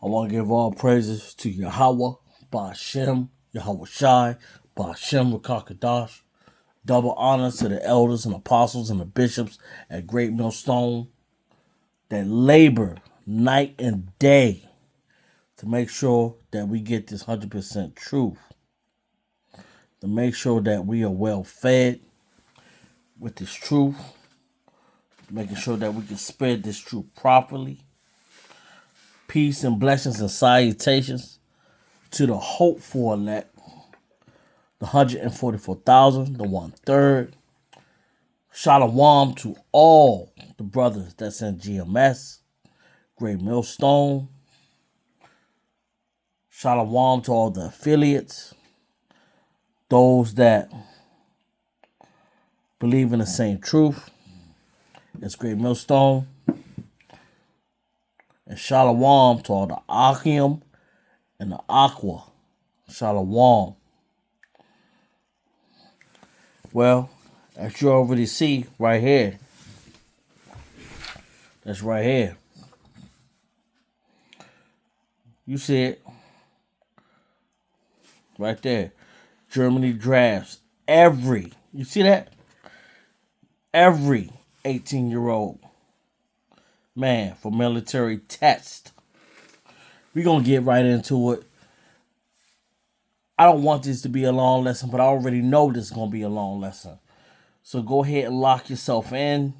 I want to give all praises to Yahweh, Ba'Shem, Yahweh Shai, Ba'Shem Rakakadash. Double honor to the elders and apostles and the bishops at Great Millstone that labor night and day to make sure that we get this 100% truth, to make sure that we are well fed with this truth, making sure that we can spread this truth properly. Peace and blessings and salutations to the hopeful elect, the 144,000, the 1/3. Shalom to all the brothers that's in GMS, Great Millstone. Shalom to all the affiliates, those that believe in the same truth as Great Millstone. And shalom to all the Akim and the Aqua. Shalom. Well, as you already see right here, that's right here. You see it right there. Germany drafts you see that? Every 18-year-old man for military test. We're going to get right into it. I don't want this to be a long lesson, but I already know this is going to be a long lesson. So go ahead and lock yourself in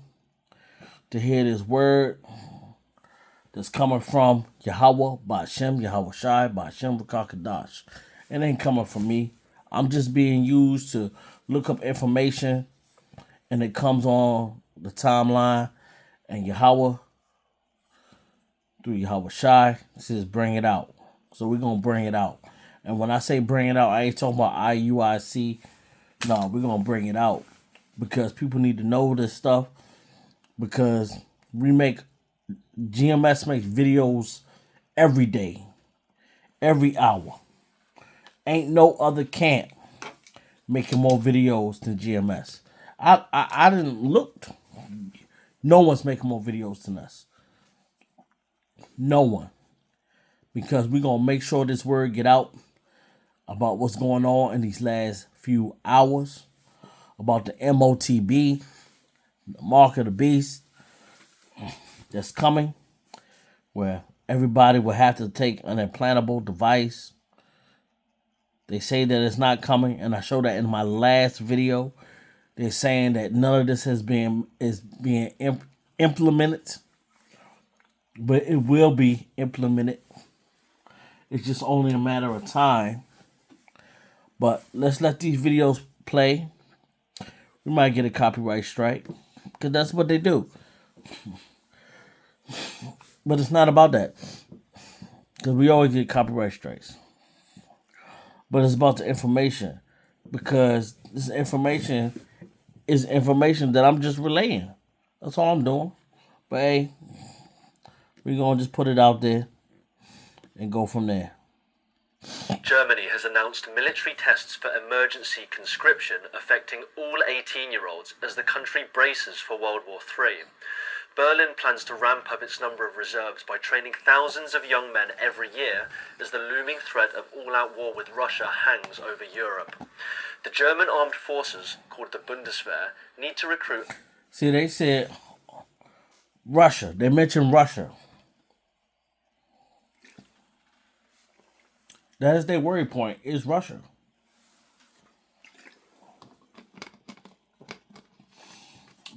to hear this word that's coming from Yahweh, Ba'Shem, Yahweh Shai, Ba'Shem Rakakadash. It ain't coming from me. I'm just being used to look up information, and it comes on the timeline, and Yahweh, through Yahweh Shai, says bring it out. So we're going to bring it out. And when I say bring it out, I ain't talking about IUIC. No, we're going to bring it out because people need to know this stuff, because GMS makes videos every day, every hour. Ain't no other camp making more videos than GMS. I didn't look. No one's making more videos than us. No one. Because we're going to make sure this word get out about what's going on in these last few hours, about the MOTB, the mark of the beast that's coming, where everybody will have to take an implantable device. They say that it's not coming, and I showed that in my last video. They're saying that none of this is being implemented, but it will be implemented. It's just only a matter of time. But let's let these videos play. We might get a copyright strike, because that's what they do. But it's not about that, because we always get copyright strikes. But it's about the information, because this information is information that I'm just relaying. That's all I'm doing. But hey, we're going to just put it out there and go from there. Germany has announced military tests for emergency conscription affecting all 18-year-olds as the country braces for World War III. Berlin plans to ramp up its number of reserves by training thousands of young men every year as the looming threat of all-out war with Russia hangs over Europe. The German armed forces, called the Bundeswehr, need to recruit... See, they said Russia. They mentioned Russia. That is their worry point, is Russia.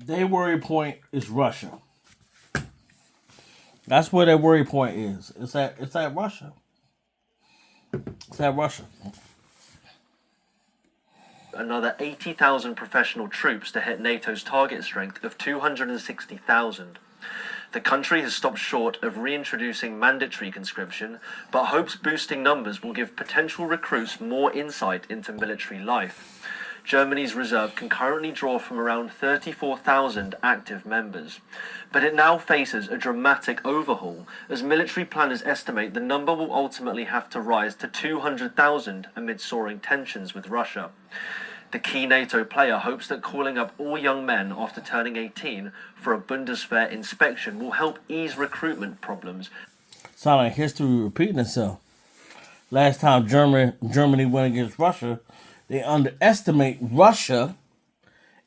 Their worry point is Russia. That's where their worry point is. It's at Russia. It's at Russia. Another 80,000 professional troops to hit NATO's target strength of 260,000. The country has stopped short of reintroducing mandatory conscription, but hopes boosting numbers will give potential recruits more insight into military life. Germany's reserve can currently draw from around 34,000 active members, but it now faces a dramatic overhaul as military planners estimate the number will ultimately have to rise to 200,000 amid soaring tensions with Russia. The key NATO player hopes that calling up all young men after turning 18 for a Bundeswehr inspection will help ease recruitment problems. Sound like history repeating itself. Last time Germany went against Russia, they underestimate Russia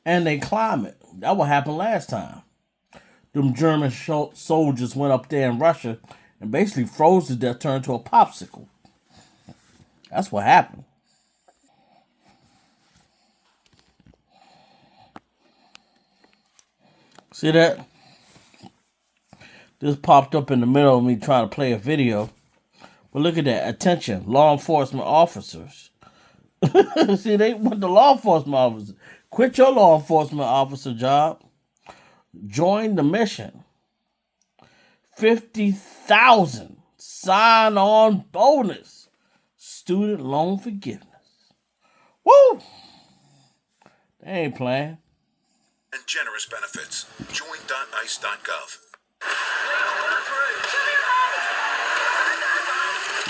and their climate. That what happened last time. Them German soldiers went up there in Russia and basically froze to death, turned to a popsicle. That's what happened. See that? This popped up in the middle of me trying to play a video. But look at that. Attention, law enforcement officers. See, they want the law enforcement officers. Quit your law enforcement officer job. Join the mission. 50,000 sign-on bonus. Student loan forgiveness. Woo! They ain't playing. And generous benefits. Join.ice.gov.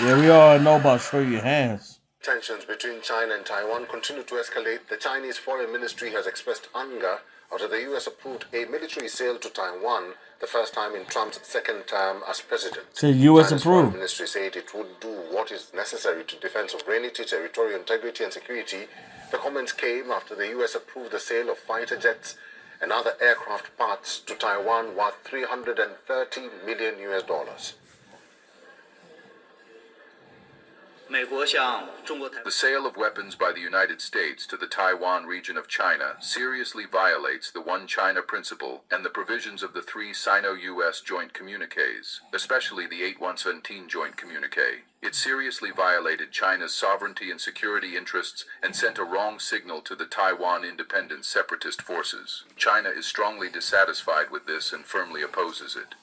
Yeah, we all know about show your hands. Tensions between China and Taiwan continue to escalate. The Chinese Foreign Ministry has expressed anger after the U.S. approved a military sale to Taiwan, the first time in Trump's second term as president. So U.S. China's approved. Foreign Ministry said it would do what is necessary to defend sovereignty, territorial integrity, and security. The comments came after the U.S. approved the sale of fighter jets and other aircraft parts to Taiwan worth $330 million. The sale of weapons by the United States to the Taiwan region of China seriously violates the One China principle and the provisions of the 3 Sino-U.S. joint communiques, especially the 8117 joint communique. It seriously violated China's sovereignty and security interests and sent a wrong signal to the Taiwan independent separatist forces. China is strongly dissatisfied with this and firmly opposes it.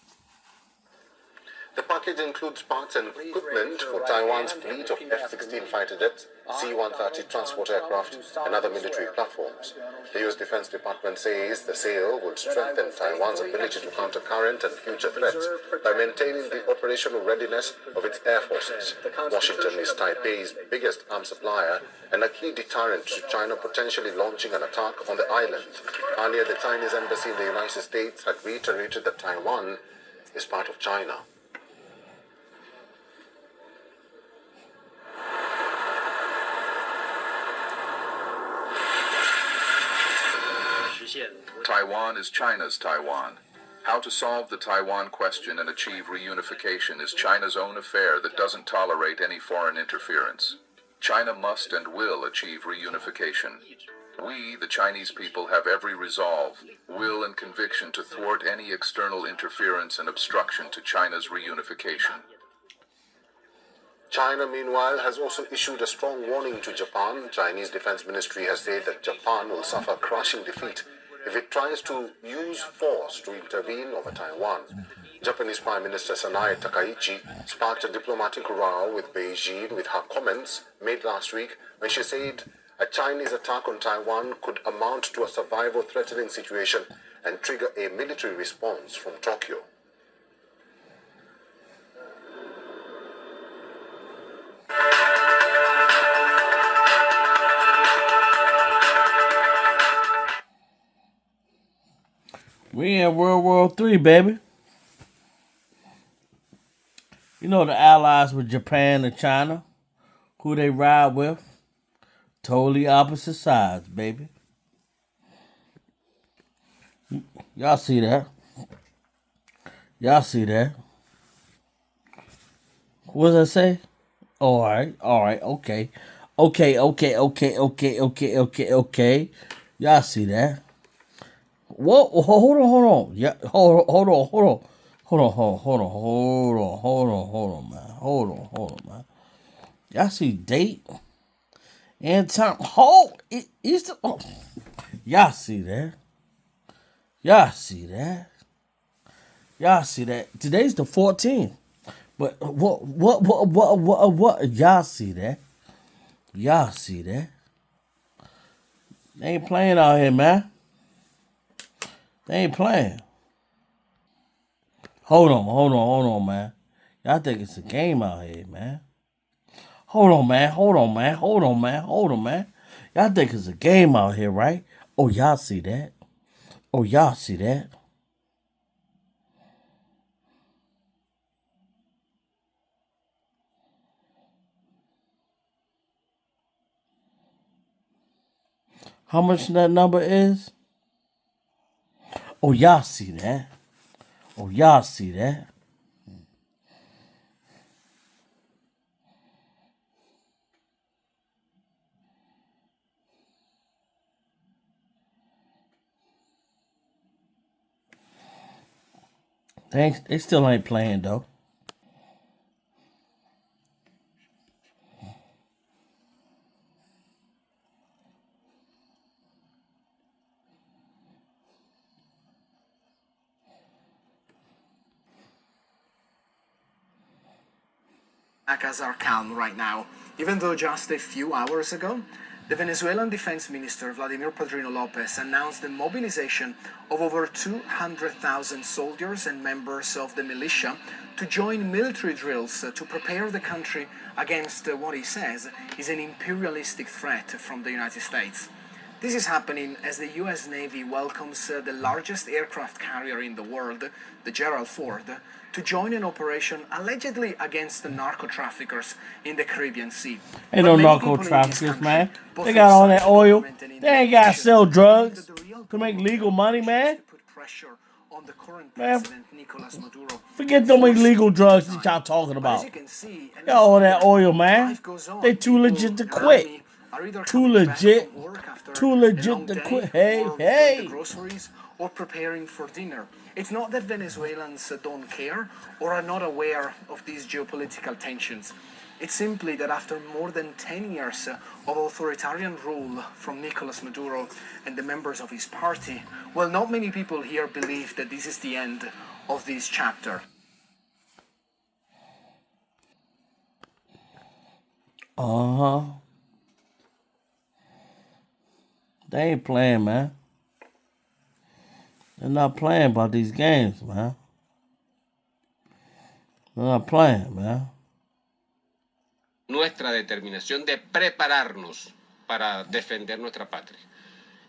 The package includes parts and equipment for Taiwan's fleet of F-16 fighter jets, C-130 transport aircraft, and other military platforms. The U.S. Defense Department says the sale would strengthen Taiwan's ability to counter current and future threats by maintaining the operational readiness of its air forces. Washington is Taipei's biggest arms supplier and a key deterrent to China potentially launching an attack on the island. Earlier, the Chinese embassy in the United States had reiterated that Taiwan is part of China. Taiwan is China's Taiwan. How to solve the Taiwan question and achieve reunification is China's own affair that doesn't tolerate any foreign interference. China must and will achieve reunification. We, the Chinese people, have every resolve, will, and conviction to thwart any external interference and obstruction to China's reunification. China, meanwhile, has also issued a strong warning to Japan. Chinese Defense Ministry has said that Japan will suffer crushing defeat if it tries to use force to intervene over Taiwan. Japanese Prime Minister Sanae Takaichi sparked a diplomatic row with Beijing with her comments made last week when she said a Chinese attack on Taiwan could amount to a survival-threatening situation and trigger a military response from Tokyo. We in World War III, baby. You know the allies with Japan and China, who they ride with, totally opposite sides, baby. Y'all see that? Y'all see that? What does that say? All right, okay. Okay. Y'all see that? What? Hold on. Yeah, hold on, man. Hold on, man. Y'all see date and time? Y'all see that? Y'all see that? Today's the 14th. But what? Y'all see that? They ain't playing out here, man. They ain't playing. Hold on, man. Y'all think it's a game out here, man. Hold on, man. Y'all think it's a game out here, right? Oh, y'all see that? how much that number is? Oh, y'all see that? Oh, y'all see that? They still ain't playing, though. Are calm right now, even though just a few hours ago, the Venezuelan Defense Minister Vladimir Padrino Lopez announced the mobilization of over 200,000 soldiers and members of the militia to join military drills to prepare the country against what he says is an imperialistic threat from the United States. This is happening as the US Navy welcomes the largest aircraft carrier in the world, the Gerald Ford, to join an operation allegedly against the narco-traffickers in the Caribbean Sea. Ain't no narco-traffickers, man. They got all that oil. They ain't got to sell drugs to make legal money, man. Man, forget them illegal drugs that y'all talking about. Got all that oil, man. They too legit to quit. Too legit to quit. Hey. Or preparing for dinner. It's not that Venezuelans don't care or are not aware of these geopolitical tensions. It's simply that after more than 10 years of authoritarian rule from Nicolas Maduro and the members of his party, well, not many people here believe that this is the end of this chapter. Uh-huh. They ain't playing, man. They're not playing about these games, man. They're not playing, man. Nuestra determinación de prepararnos para defender nuestra patria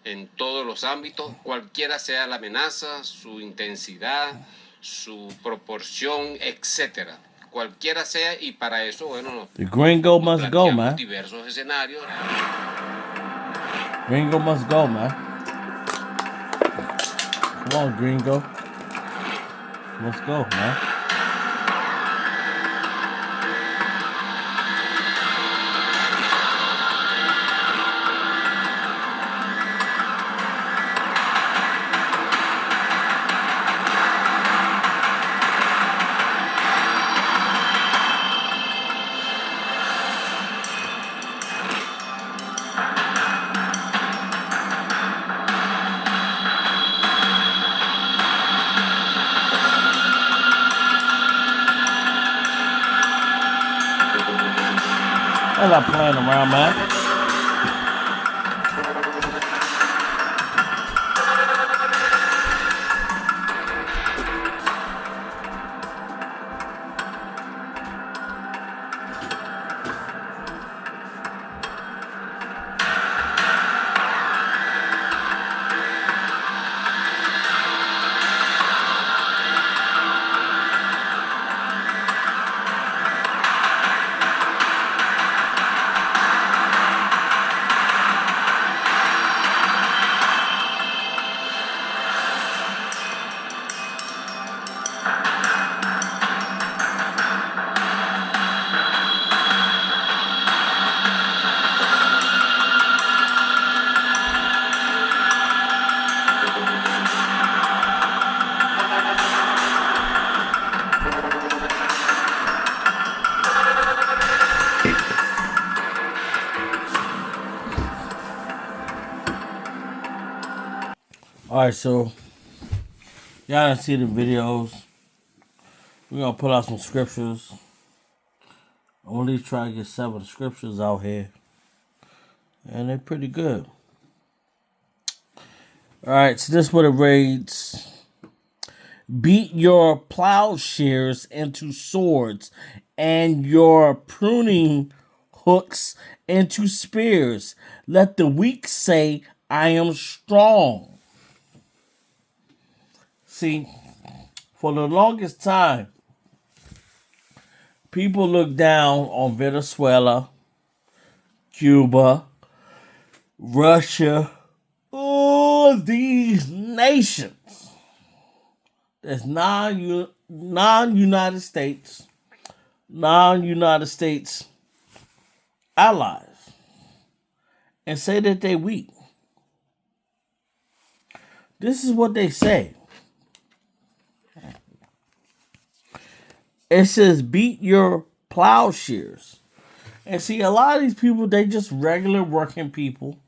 en todos los ámbitos, cualquiera sea la amenaza, su intensidad, su proporción, etcétera. Cualquiera sea, y para eso, bueno, the gringo must go, man. Diversos escenarios. Gringo must go, man. Come on, gringo. Let's go, man. I'm not playing around, man. Alright, so y'all done see the videos. We're gonna pull out some scriptures. I'm gonna at least try to get 7 scriptures out here. And they're pretty good. Alright, so this is what it reads. Beat your plowshares into swords and your pruning hooks into spears. Let the weak say, I am strong. See, for the longest time, people look down on Venezuela, Cuba, Russia, of these nations that's non-United States allies and say that they weak. This is what they say. It says, beat your plowshares. And see, a lot of these people, they just regular working people.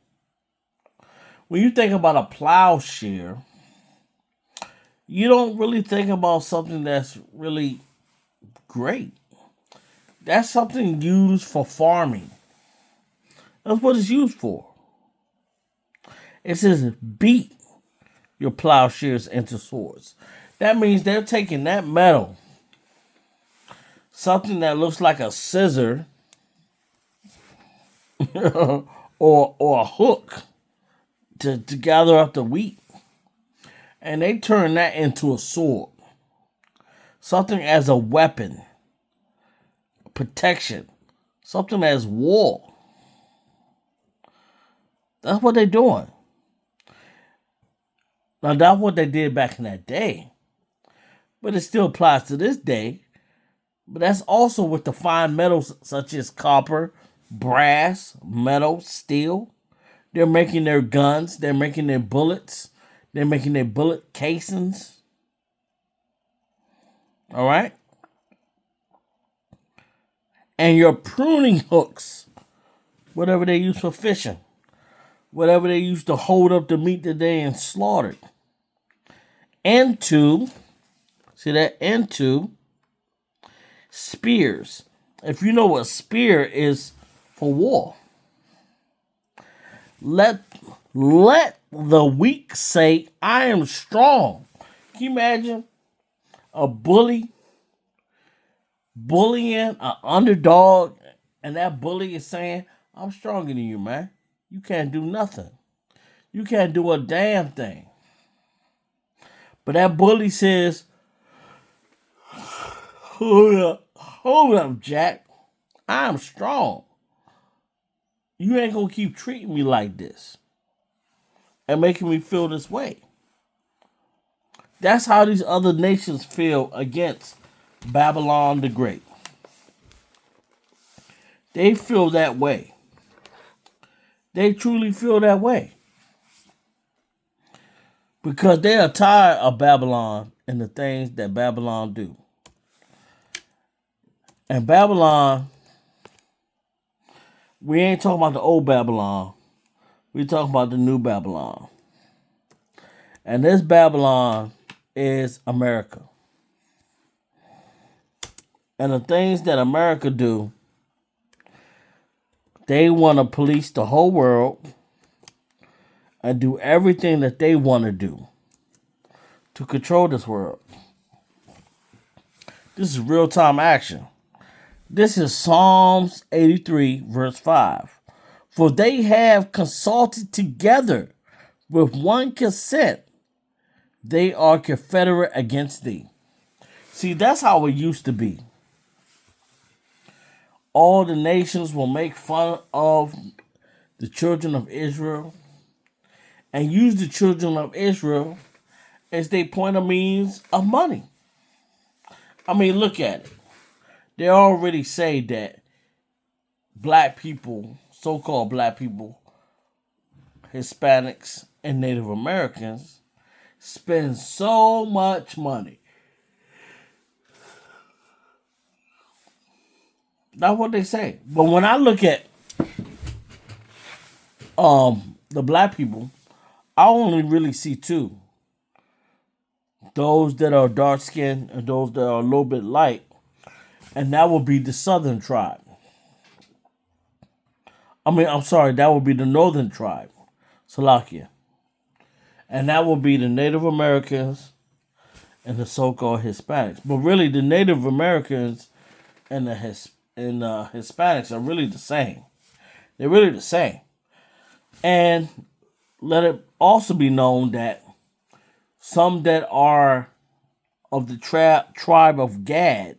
When you think about a plowshare, you don't really think about something that's really great. That's something used for farming. That's what it's used for. It says, beat your plowshares into swords. That means they're taking that metal, something that looks like a scissor or a hook to gather up the wheat, and they turn that into a sword, something as a weapon, protection, something as war. That's what they're doing. Now, that's what they did back in that day, but it still applies to this day. But that's also with the fine metals such as copper, brass, metal, steel. They're making their guns. They're making their bullets. They're making their bullet casings. All right? And your pruning hooks, whatever they use for fishing, whatever they use to hold up the meat that they slaughtered, into spears. If you know what a spear is for war. Let the weak say, I am strong. Can you imagine a bullying an underdog, and that bully is saying, I'm stronger than you, man. You can't do nothing. You can't do a damn thing. But that bully says, hold up, Jack. I'm strong. You ain't gonna keep treating me like this and making me feel this way. That's how these other nations feel against Babylon the Great. They feel that way. They truly feel that way. Because they are tired of Babylon and the things that Babylon do. And Babylon, we ain't talking about the old Babylon. We talking about the new Babylon. And this Babylon is America. And the things that America do, they want to police the whole world and do everything that they want to do to control this world. This is real-time action. This is Psalms 83, verse 5. For they have consulted together with one consent. They are confederate against thee. See, that's how it used to be. All the nations will make fun of the children of Israel and use the children of Israel as their point of means of money. I mean, look at it. They already say that black people, so-called black people, Hispanics, and Native Americans spend so much money. That's what they say. But when I look at the black people, I only really see two. Those that are dark skinned and those that are a little bit light. And that would be the southern tribe. That would be the northern tribe, Salakia. And that would be the Native Americans and the so-called Hispanics. But really, the Native Americans and the Hispanics are really the same. They're really the same. And let it also be known that some that are of the tribe of Gad,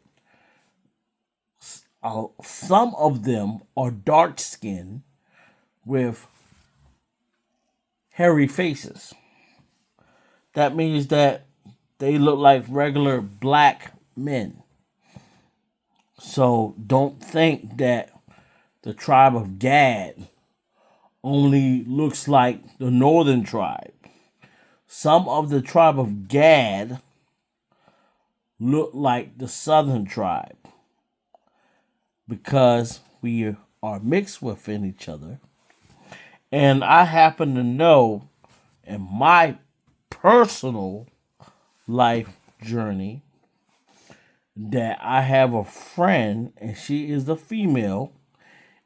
some of them are dark-skinned with hairy faces. that means that they look like regular black men. So don't think that the tribe of Gad only looks like the northern tribe. Some of the tribe of Gad look like the southern tribe because we are mixed within each other. And I happen to know in my personal life journey that I have a friend, and she is a female,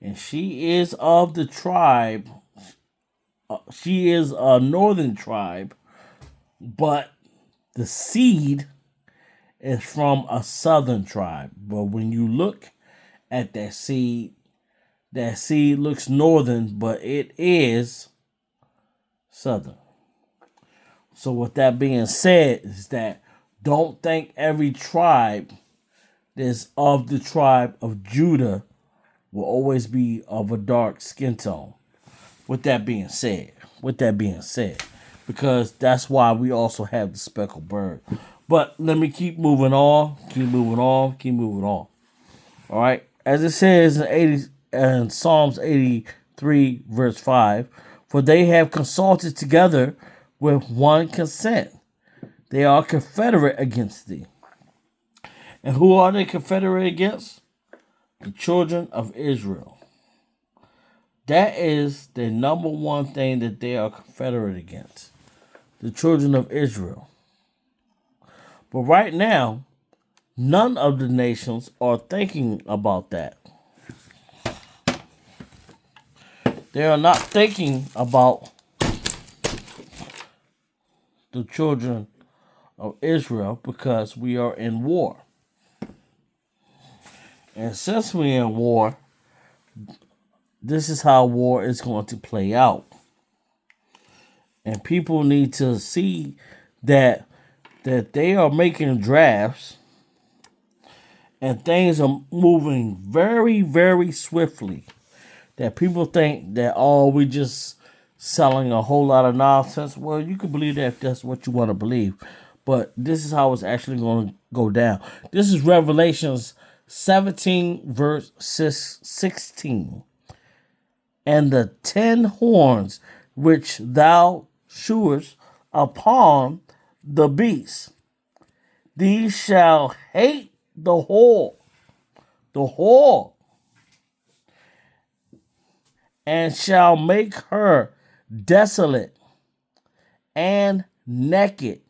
and she is of the tribe. She is a northern tribe, but the seed is from a southern tribe. But when you look at that seed looks northern, but it is southern. So with that being said, is that don't think every tribe that's of the tribe of Judah will always be of a dark skin tone. With that being said, because that's why we also have the speckled bird. But let me keep moving on. All right. As it says in Psalms 83, verse 5, for they have consulted together with one consent. They are confederate against thee. And who are they confederate against? The children of Israel. That is the number one thing that they are confederate against. The children of Israel. But right now, none of the nations are thinking about that. They are not thinking about the children of Israel because we are in war. And since we're in war, this is how war is going to play out. And people need to see that they are making drafts and things are moving very, very swiftly. That people think that, we just selling a whole lot of nonsense. Well, you can believe that if that's what you want to believe. But this is how it's actually going to go down. This is Revelations 17, verse 16. And the 10 horns which thou shewest upon the beast, these shall hate the whore, and shall make her desolate and naked,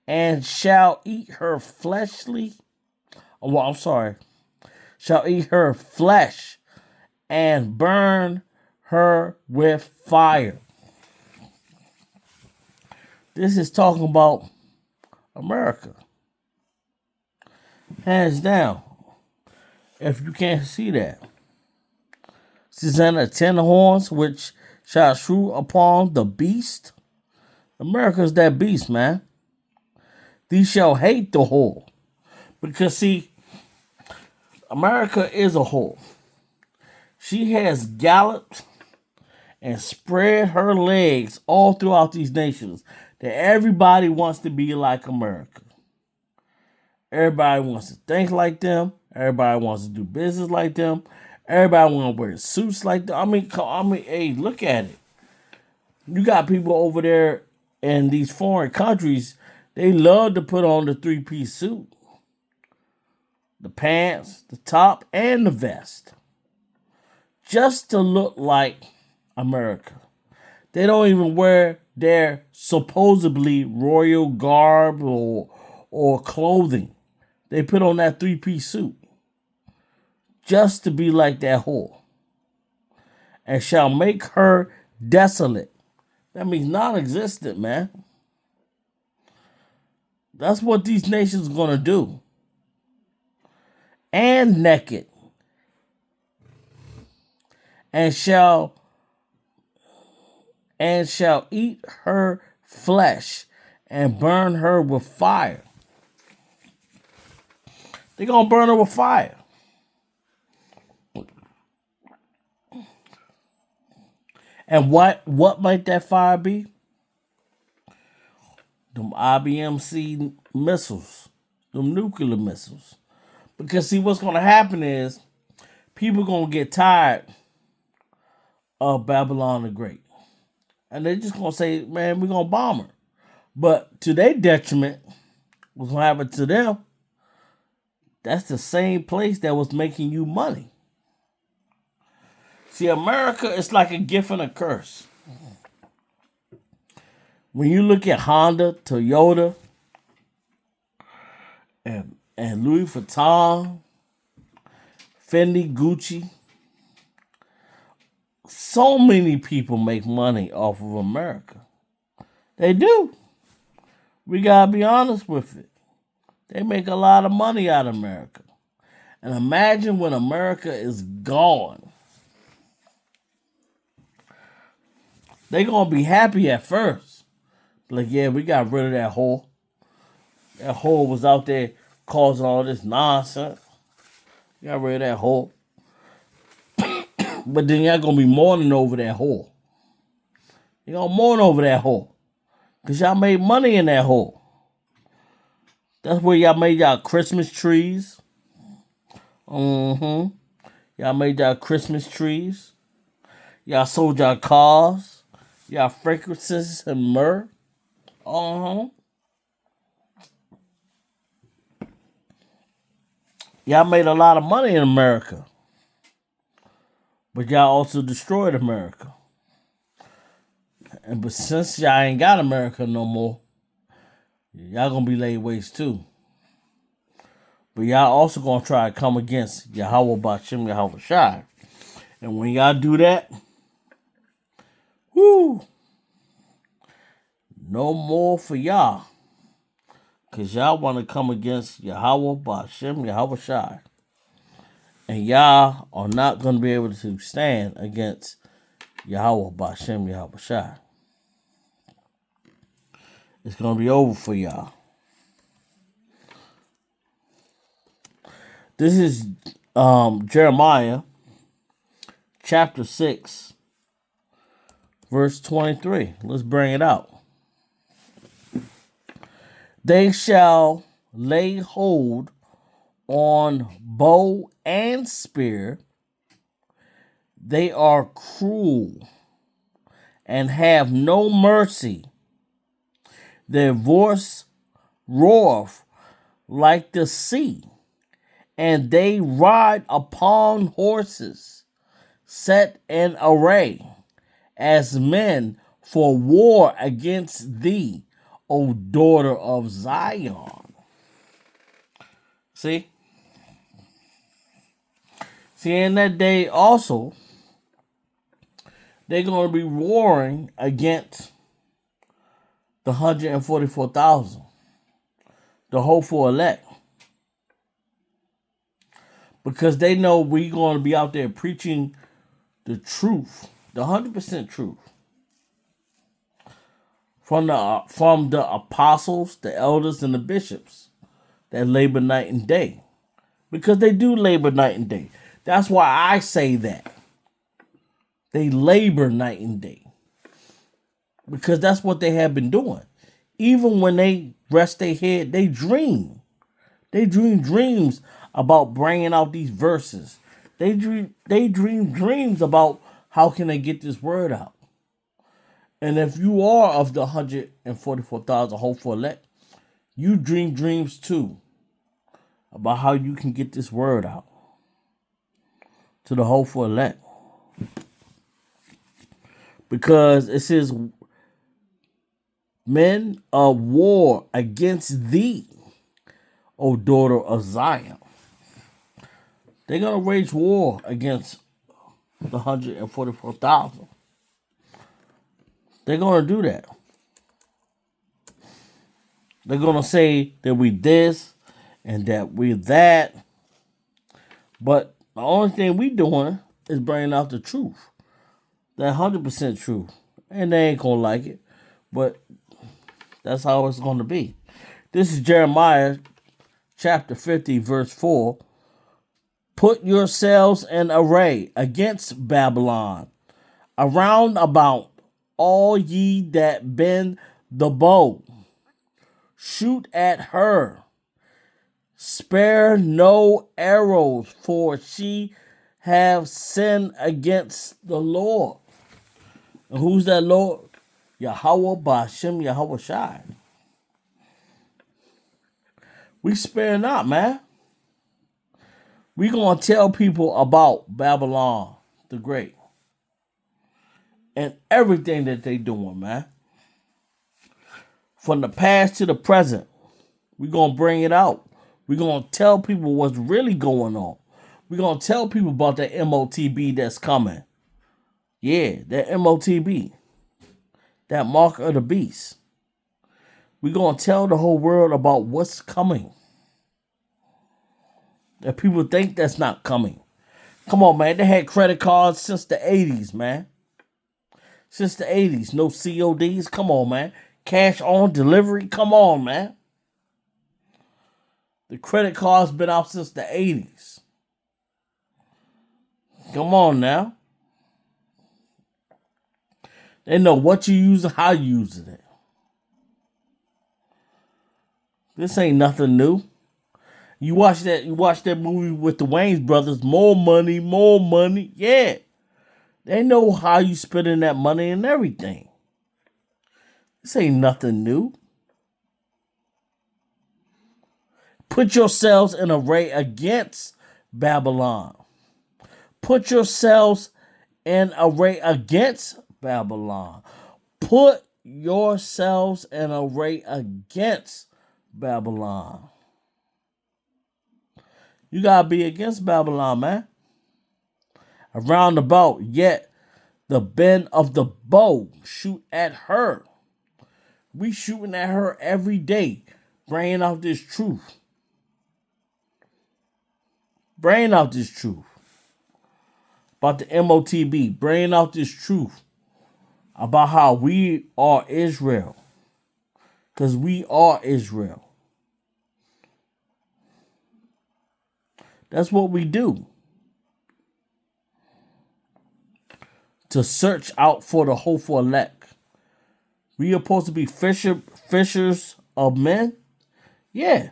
and shall eat her shall eat her flesh and burn her with fire. This is talking about America. Hands down. If you can't see that. Susanna 10 horns which shall shew upon the beast. America's that beast, man. These shall hate the whore. Because see, America is a whore. She has galloped and spread her legs all throughout these nations that everybody wants to be like America. Everybody wants to think like them. Everybody wants to do business like them. Everybody want to wear suits like them. I mean, hey, look at it. You got people over there in these foreign countries, they love to put on the 3-piece suit. The pants, the top, and the vest. Just to look like America. They don't even wear their supposedly royal garb or clothing. They put on that 3-piece suit. Just to be like that whore. And shall make her desolate. That means non-existent, man. That's what these nations are going to do. And naked. And shall eat her flesh and burn her with fire. They're going to burn her with fire. And what might that fire be? them IBMC missiles, them nuclear missiles. Because see, what's going to happen is people going to get tired of Babylon the Great. And they're just going to say, man, we're going to bomb her. But to their detriment, what's going to happen to them, that's the same place that was making you money. See, America is like a gift and a curse. When you look at Honda, Toyota, and Louis Vuitton, Fendi, Gucci, so many people make money off of America. They do. We gotta be honest with it. They make a lot of money out of America. And imagine when America is gone. They gonna be happy at first. Like, yeah, we got rid of that whore. That whore was out there causing all this nonsense. Got rid of that whore. But then y'all gonna be mourning over that whore. You gonna mourn over that whore. Because y'all made money in that hole. That's where y'all made y'all Christmas trees. Y'all made y'all Christmas trees. Y'all sold y'all cars. Y'all fragrances and myrrh. Y'all made a lot of money in America. But y'all also destroyed America. But since y'all ain't got America no more, y'all gonna be laid waste too. But y'all also gonna try to come against Yahweh Ba'Shem Yahweh Shai. And when y'all do that, no more for y'all. Because y'all want to come against Yahweh Ba'Shem Yahweh Shai. And y'all are not going to be able to stand against Yahweh Ba'Shem Yahweh Shai. It's going to be over for y'all. This is Jeremiah chapter 6, verse 23. Let's bring it out. They shall lay hold on bow and spear. They are cruel and have no mercy. Their voice roareth like the sea, and they ride upon horses set in array as men for war against thee, O daughter of Zion. See, in that day also, they're going to be warring against the 144,000, the hopeful elect. Because they know we're going to be out there preaching the truth, the 100% truth. From the apostles, the elders, and the bishops that labor night and day. Because they do labor night and day. That's why I say that. They labor night and day. Because that's what they have been doing. Even when they rest their head, they dream. They dream dreams about bringing out these verses. They dream dreams about how can they get this word out. And if you are of the 144,000 hopeful elect, you dream dreams too about how you can get this word out to the hopeful elect. Because it says, men of war against thee, O daughter of Zion. They're going to wage war against the 144,000. They're going to do that. They're going to say that we this and that we that. But the only thing we doing is bringing out the truth. That 100% truth. And they ain't going to like it. But that's how it's going to be. This is Jeremiah chapter 50, verse 4. Put yourselves in array against Babylon, around about all ye that bend the bow. shoot at her. Spare no arrows, for she have sinned against the Lord. And who's that Lord? Yahweh Ba'ashem Yahweh Shai. We spare not, man. We gonna tell people about Babylon the Great and everything that they doing, man. From the past to the present, we gonna bring it out. We gonna tell people what's really going on. We gonna tell people about that MOTB that's coming. Yeah, that MOTB, that mark of the beast. We gonna tell the whole world about what's coming. That people think that's not coming. Come on, man. They had credit cards since the 80s, man. Since the 80s. No CODs. Come on, man. Cash on delivery. Come on, man. The credit card's been out since the 80s. Come on now. They know what you use and how you using it. This ain't nothing new. You watch that movie with the Wayans brothers, more money, more money. Yeah. They know how you spending that money and everything. This ain't nothing new. Put yourselves in array against Babylon. Put yourselves in array against Babylon. Put yourselves in array against Babylon. You gotta be against Babylon, man. Around about, yet the bend of the bow shoot at her. We shooting at her every day, bringing out this truth. Bringing out this truth about the MOTB. Bringing out this truth about how we are Israel. Because we are Israel. That's what we do. To search out for the hopeful elect. We are supposed to be fishers of men. Yeah.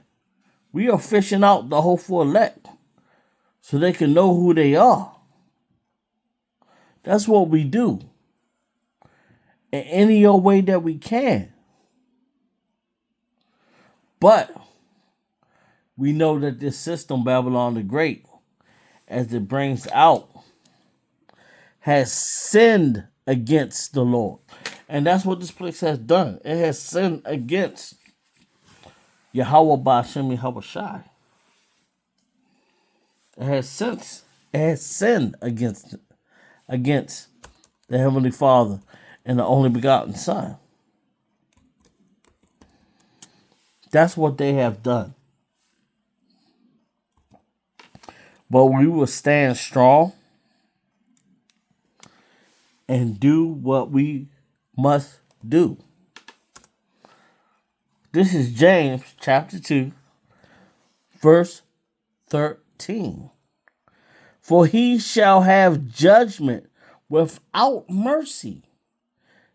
We are fishing out the hopeful elect. So they can know who they are. That's what we do. In any old way that we can. But we know that this system, Babylon the Great, as it brings out, has sinned against the Lord. And that's what this place has done. It has sinned against Yahweh Ba'ashem Yahweh Shai. It has sinned against the Heavenly Father and the only begotten Son. That's what they have done. But we will stand strong and do what we must do. This is James chapter 2, verse 13. For he shall have judgment without mercy,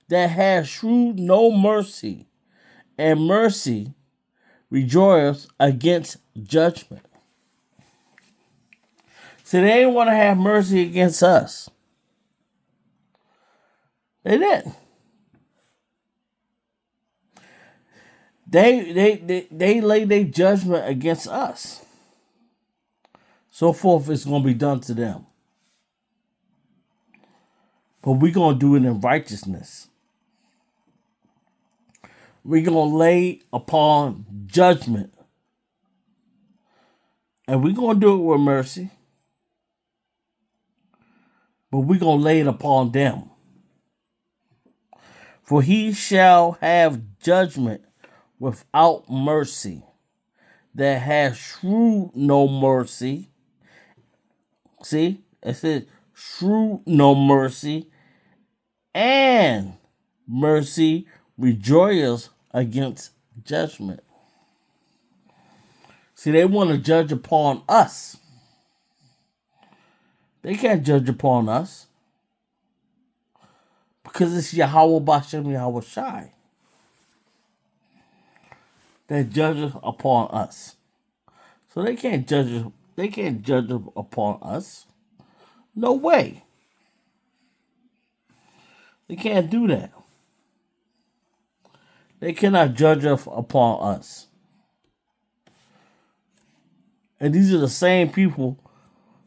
that has shrewd no mercy, and mercy rejoices against judgment. See, they didn't want to have mercy against us. They didn't. They lay their judgment against us. So forth is going to be done to them. But we're going to do it in righteousness. We're going to lay upon judgment. And we're going to do it with mercy. But we're going to lay it upon them. For he shall have judgment without mercy, that has shrewd no mercy. See, it says shrewd no mercy, and mercy rejoices against judgment. See, they want to judge upon us. They can't judge upon us. Because it's Yahweh Ba'ashem Yahweh Shai. that judgeth upon us. So they can't judge upon us. No way. They can't do that. They cannot judge upon us. And these are the same people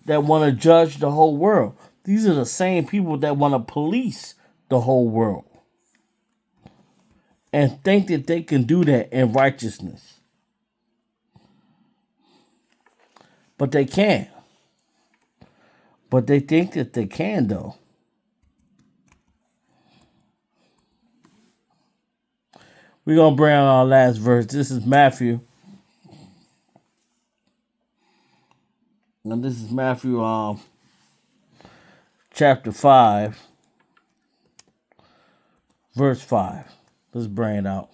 that want to judge the whole world. These are the same people that want to police the whole world. And think that they can do that in righteousness. But they can't. But they think that they can, though. We're going to bring out our last verse. This is Matthew. And this is Matthew chapter 5, verse 5. Let's bring it out.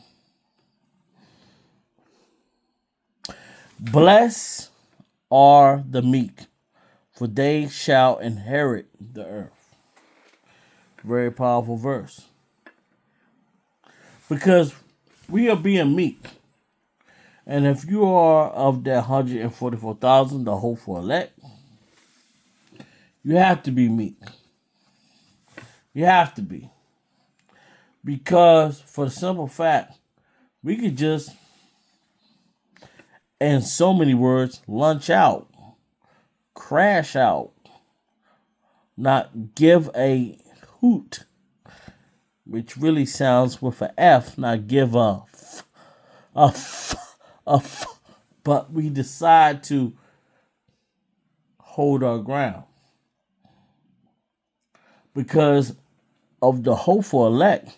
Blessed are the meek, for they shall inherit the earth. Very powerful verse. Because we are being meek. And if you are of that 144,000, the hopeful elect, you have to be meek. You have to be. Because for the simple fact, we could just, in so many words, lunch out, crash out, not give a hoot, which really sounds with an F, not give a f, but we decide to hold our ground. Because of the hopeful elect,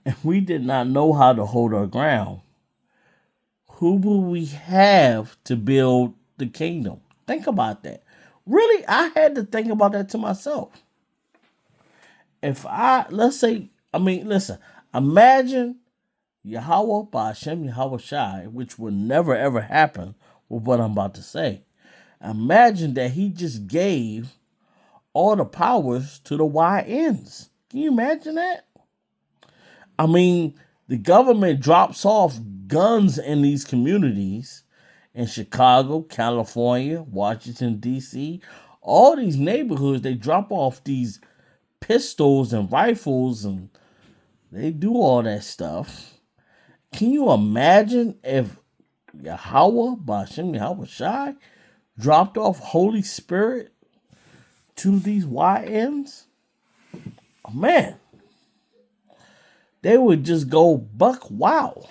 if we did not know how to hold our ground, who will we have to build the kingdom? Think about that. Really, I had to think about that to myself. Listen, imagine Yahweh Ba'Shem Yahweh Shai, which will never ever happen with what I'm about to say. Imagine that he just gave all the powers to the YNs. Can you imagine that? I mean, the government drops off guns in these communities in Chicago, California, Washington, D.C., all these neighborhoods, they drop off these pistols and rifles and they do all that stuff. Can you imagine if Yahweh, Ba'Shem Yahweh Shai, dropped off Holy Spirit to these YNs? Oh, man. They would just go buck wild.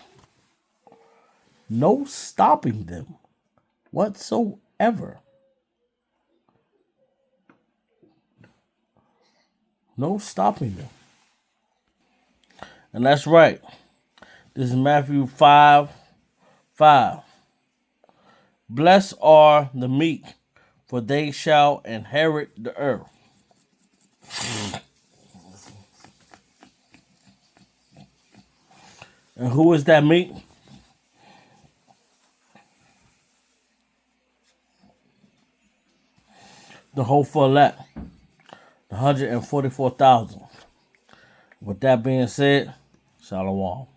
No stopping them whatsoever. No stopping them. And that's right. This is Matthew 5:5. Blessed are the meek, for they shall inherit the earth. And who is that meek? The hopeful elect. The 144,000. With that being said, Shalom.